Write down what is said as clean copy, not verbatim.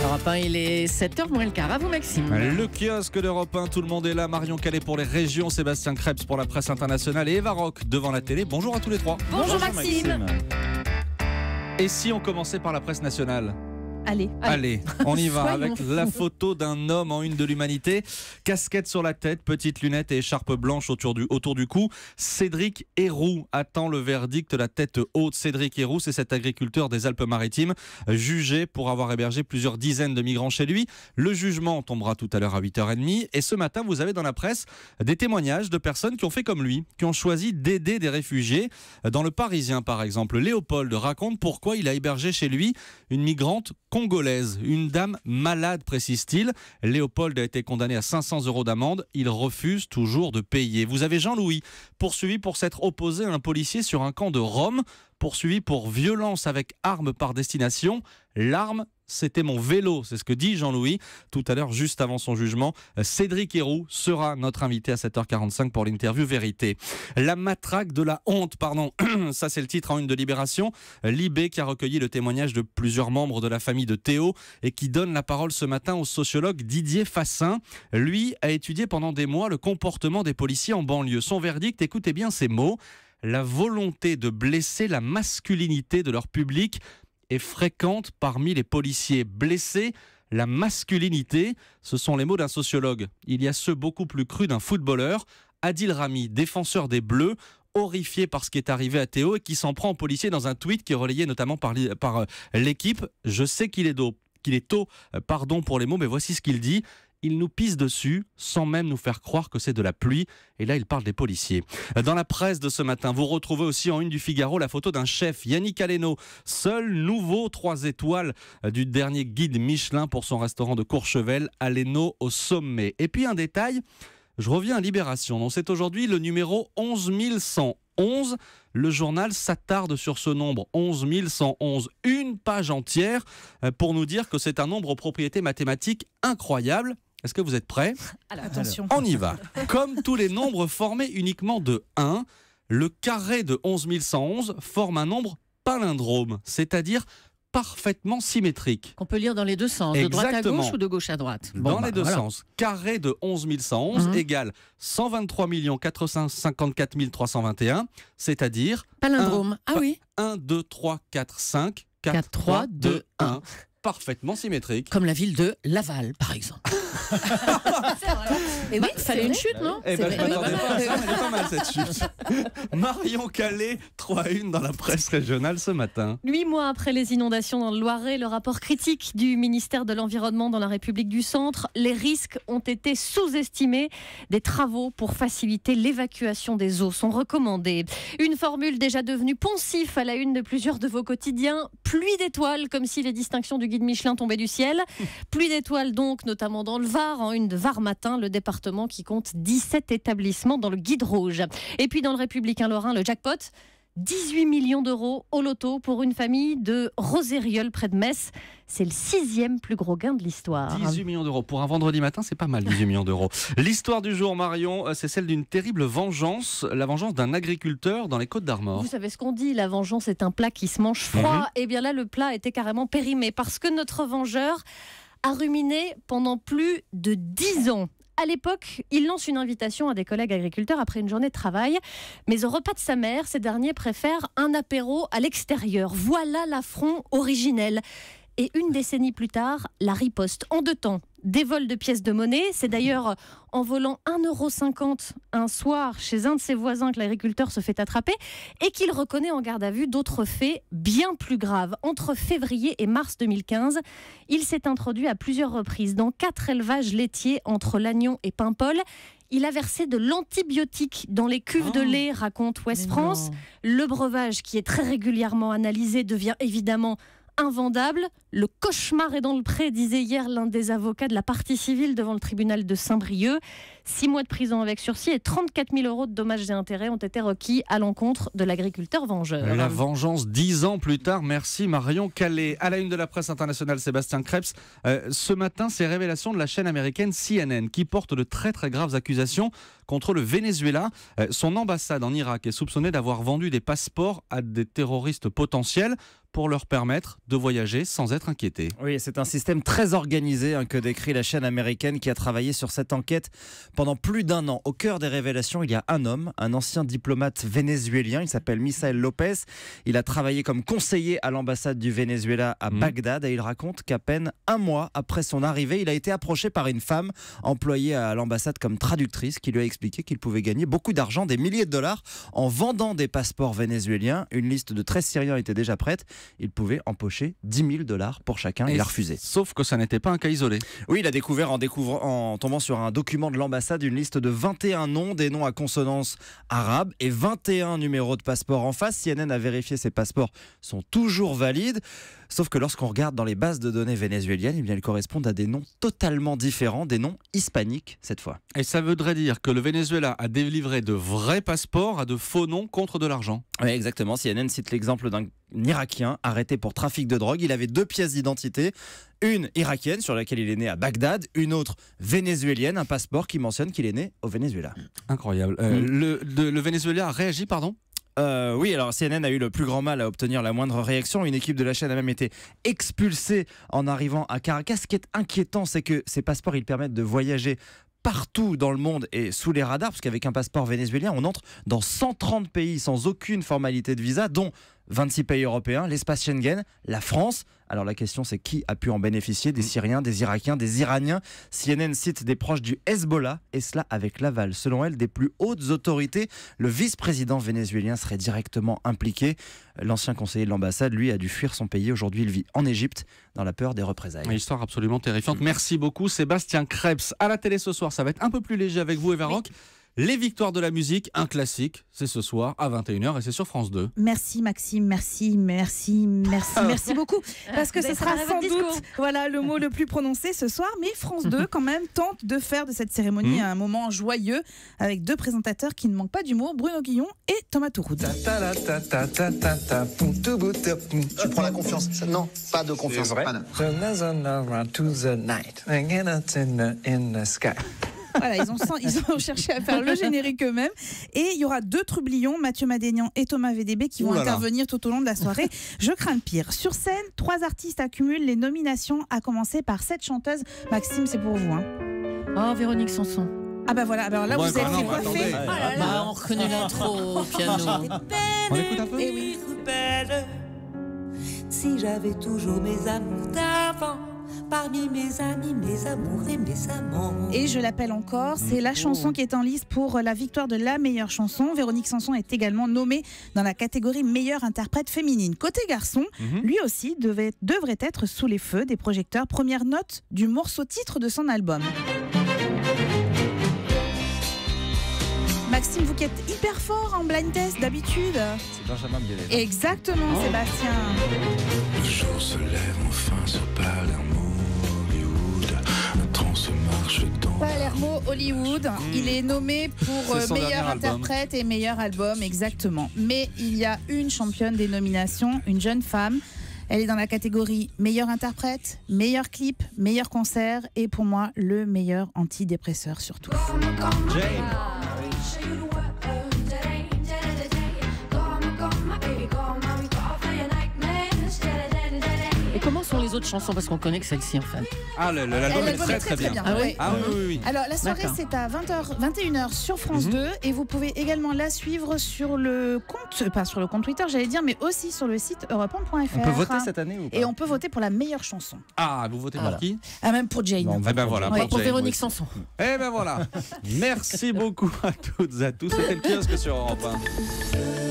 Europe 1, il est 7h moins le quart. À vous, Maxime. Le kiosque d'Europe 1, tout le monde est là. Marion Calais pour les régions, Sébastien Krebs pour la presse internationale et Eva Rock devant la télé. Bonjour à tous les trois. Bonjour Maxime. Et si on commençait par la presse nationale ? Allez, on y va avec la photo d'un homme en une de l'Humanité. Casquette sur la tête, petites lunettes et écharpe blanche autour du cou. Cédric Héroux attend le verdict, la tête haute. Cédric Héroux, c'est cet agriculteur des Alpes-Maritimes, jugé pour avoir hébergé plusieurs dizaines de migrants chez lui. Le jugement tombera tout à l'heure à 8h30. Et ce matin, vous avez dans la presse des témoignages de personnes qui ont fait comme lui, qui ont choisi d'aider des réfugiés. Dans Le Parisien, par exemple, Léopold raconte pourquoi il a hébergé chez lui une migrante congolaise, une dame malade, précise-t-il. Léopold a été condamné à 500 € d'amende. Il refuse toujours de payer. Vous avez Jean-Louis, poursuivi pour s'être opposé à un policier sur un camp de Rome, poursuivi pour violence avec arme par destination. L'arme, c'était mon vélo, c'est ce que dit Jean-Louis tout à l'heure, juste avant son jugement. Cédric Héroux sera notre invité à 7h45 pour l'interview Vérité. La matraque de la honte, ça c'est le titre en une de Libération. Libé qui a recueilli le témoignage de plusieurs membres de la famille de Théo et qui donne la parole ce matin au sociologue Didier Fassin. Lui a étudié pendant des mois le comportement des policiers en banlieue. Son verdict, écoutez bien ces mots: la volonté de blesser la masculinité de leur public est fréquente parmi les policiers. Blesser la masculinité, ce sont les mots d'un sociologue. Il y a ceux beaucoup plus crus d'un footballeur. Adil Rami, défenseur des Bleus, horrifié par ce qui est arrivé à Théo et qui s'en prend au policier dans un tweet qui est relayé notamment par l'équipe. Je sais qu'il est tôt, pardon pour les mots, mais voici ce qu'il dit. Il nous pisse dessus sans même nous faire croire que c'est de la pluie. Et là, il parle des policiers. Dans la presse de ce matin, vous retrouvez aussi en une du Figaro la photo d'un chef, Yannick Aleno, seul nouveau 3 étoiles du dernier guide Michelin pour son restaurant de Courchevel. Aleno au sommet. Et puis un détail, je reviens à Libération. Donc c'est aujourd'hui le numéro 11111. Le journal s'attarde sur ce nombre, 11111. Une page entière pour nous dire que c'est un nombre aux propriétés mathématiques incroyables. Est-ce que vous êtes prêts ? Alors, attention. On y va. Comme tous les nombres formés uniquement de 1, le carré de 11111 forme un nombre palindrome, c'est-à-dire parfaitement symétrique. Qu'on peut lire dans les deux sens, Exactement. De droite à gauche ou de gauche à droite. Dans les deux sens. Carré de 11111 égale 123 454 321, c'est-à-dire... Palindrome. Oui. 1, 2, 3, 4, 5, 4, 3, 2, 1. Parfaitement symétrique. Comme la ville de Laval, par exemple. Et oui, fallait une chute, non? Je m'attendais pas à ça, mais elle est pas mal cette chute. Marion Calais, 3-1 dans la presse régionale ce matin. 8 mois après les inondations dans le Loiret, le rapport critique du ministère de l'Environnement dans la République du Centre, les risques ont été sous-estimés. Des travaux pour faciliter l'évacuation des eaux sont recommandés. Une formule déjà devenue poncif à la une de plusieurs de vos quotidiens. Pluie d'étoiles, comme si les distinctions du guide Michelin tombaient du ciel. Pluie d'étoiles donc, notamment dans le Var, en une de Var Matin, le département qui compte 17 établissements dans le guide rouge. Et puis dans le Républicain Lorrain, le jackpot, 18 millions d'euros au loto pour une famille de Rosériol près de Metz. C'est le 6e plus gros gain de l'histoire. 18 millions d'euros. Pour un vendredi matin, c'est pas mal, 18 millions d'euros. L'histoire du jour, Marion, c'est celle d'une terrible vengeance. La vengeance d'un agriculteur dans les Côtes-d'Armor. Vous savez ce qu'on dit, la vengeance est un plat qui se mange froid. Et bien là, le plat était carrément périmé parce que notre vengeur a ruminé pendant plus de 10 ans. À l'époque, il lance une invitation à des collègues agriculteurs après une journée de travail. Mais au repas de sa mère, ces derniers préfèrent un apéro à l'extérieur. Voilà l'affront originel. Et une décennie plus tard, la riposte en 2 temps. Des vols de pièces de monnaie. C'est d'ailleurs en volant 1,50 € un soir chez un de ses voisins que l'agriculteur se fait attraper et qu'il reconnaît en garde à vue d'autres faits bien plus graves. Entre février et mars 2015, il s'est introduit à plusieurs reprises dans 4 élevages laitiers entre Lannion et Paimpol. Il a versé de l'antibiotique dans les cuves de lait, raconte Ouest France. Le breuvage, qui est très régulièrement analysé, devient évidemment invendable. Le cauchemar est dans le pré, disait hier l'un des avocats de la partie civile devant le tribunal de Saint-Brieuc. 6 mois de prison avec sursis et 34 000 € de dommages et intérêts ont été requis à l'encontre de l'agriculteur vengeur. La vengeance 10 ans plus tard. Merci Marion Calais. À la une de la presse internationale, Sébastien Krebs. Ce matin, ces révélations de la chaîne américaine CNN qui porte de très très graves accusations contre le Venezuela. Son ambassade en Irak est soupçonnée d'avoir vendu des passeports à des terroristes potentiels. pour leur permettre de voyager sans être inquiétés. Oui, c'est un système très organisé que décrit la chaîne américaine qui a travaillé sur cette enquête pendant plus d'1 an. Au cœur des révélations, il y a un homme, un ancien diplomate vénézuélien, il s'appelle Misael Lopez. Il a travaillé comme conseiller à l'ambassade du Venezuela à Bagdad et il raconte qu'à peine 1 mois après son arrivée, il a été approché par une femme employée à l'ambassade comme traductrice qui lui a expliqué qu'il pouvait gagner beaucoup d'argent, des milliers de dollars, en vendant des passeports vénézuéliens. Une liste de 13 Syriens était déjà prête. Il pouvait empocher 10 000 dollars pour chacun. Il a refusé. Sauf que ça n'était pas un cas isolé. Oui, il a découvert en tombant sur un document de l'ambassade une liste de 21 noms, des noms à consonance arabe et 21 numéros de passeport en face. CNN a vérifié ces passeports sont toujours valides. Sauf que lorsqu'on regarde dans les bases de données vénézuéliennes, eh bien, ils correspondent à des noms totalement différents, des noms hispaniques cette fois. Et ça voudrait dire que le Venezuela a délivré de vrais passeports à de faux noms contre de l'argent. Oui, exactement. CNN cite l'exemple d'un Irakien arrêté pour trafic de drogue. Il avait 2 pièces d'identité, une irakienne sur laquelle il est né à Bagdad, une autre vénézuélienne, un passeport qui mentionne qu'il est né au Venezuela. Incroyable. Le Venezuela a réagi, pardon ? Oui, alors CNN a eu le plus grand mal à obtenir la moindre réaction. Une équipe de la chaîne a même été expulsée en arrivant à Caracas. Ce qui est inquiétant, c'est que ces passeports, ils permettent de voyager partout dans le monde et sous les radars, parce qu'avec un passeport vénézuélien, on entre dans 130 pays sans aucune formalité de visa, dont 26 pays européens, l'espace Schengen, la France. Alors la question, c'est qui a pu en bénéficier? Des Syriens, des Irakiens, des Iraniens. CNN cite des proches du Hezbollah, et cela avec l'aval, selon elle, des plus hautes autorités. Le vice-président vénézuélien serait directement impliqué. L'ancien conseiller de l'ambassade, lui, a dû fuir son pays. Aujourd'hui, il vit en Égypte, dans la peur des représailles. Une histoire absolument terrifiante. Merci beaucoup, Sébastien Krebs. À la télé ce soir, ça va être un peu plus léger avec vous, Eva Rock. Les victoires de la musique, un classique, c'est ce soir à 21h et c'est sur France 2. Merci Maxime, merci beaucoup. Parce que ce sera sans doute le mot le plus prononcé ce soir. Mais France 2 quand même tente de faire de cette cérémonie un moment joyeux avec 2 présentateurs qui ne manquent pas d'humour, Bruno Guillon et Thomas Touroud. Tu prends la confiance? Non, pas de confiance. C'est vrai. Voilà, ils ont cherché à faire le générique eux-mêmes. Et il y aura 2 trublions, Mathieu Madénian et Thomas VDB, qui vont intervenir tout au long de la soirée. Je crains le pire. Sur scène, 3 artistes accumulent les nominations, à commencer par cette chanteuse. Maxime, c'est pour vous. Oh, Véronique Sanson. Ah bah voilà, alors là vous êtes fait coiffer. On reconnaît l'intro au piano. On écoute un peu. Et oui. Si j'avais toujours mes amours d'avant, parmi mes amis, mes amours et mes amants. Et je l'appelle encore, c'est la chanson qui est en lice pour la victoire de la meilleure chanson. Véronique Sanson est également nommée dans la catégorie meilleure interprète féminine. Côté garçon, lui aussi devrait être sous les feux des projecteurs. Première note du morceau titre de son album. Maxime, vous qui êtes hyper fort en blind test d'habitude. C'est Benjamin Biolay. Exactement, Sébastien. Le jour se lève enfin sur Palermo, Hollywood. Un train se marche dans Palermo, Hollywood. Il est nommé pour meilleur interprète et meilleur album, exactement. Mais il y a une championne des nominations, une jeune femme. Elle est dans la catégorie meilleur interprète, meilleur clip, meilleur concert et pour moi le meilleur antidépresseur surtout. Et comment sont les autres chansons? Parce qu'on connaît que celle-ci en fait. Ah, l'album est très bien. Ah oui. Oui. Alors la soirée c'est à 21h sur France 2 et vous pouvez également la suivre sur le compte, pas sur le compte Twitter j'allais dire, mais aussi sur le site europe1.fr. On peut voter cette année ou pas? Et on peut voter pour la meilleure chanson. Ah, vous votez pour qui? Ah, même pour Jane. Bon, ben voilà, Pour Véronique Sanson. Eh ben voilà. Merci beaucoup à toutes et à tous. C'était le kiosque sur Europe 1.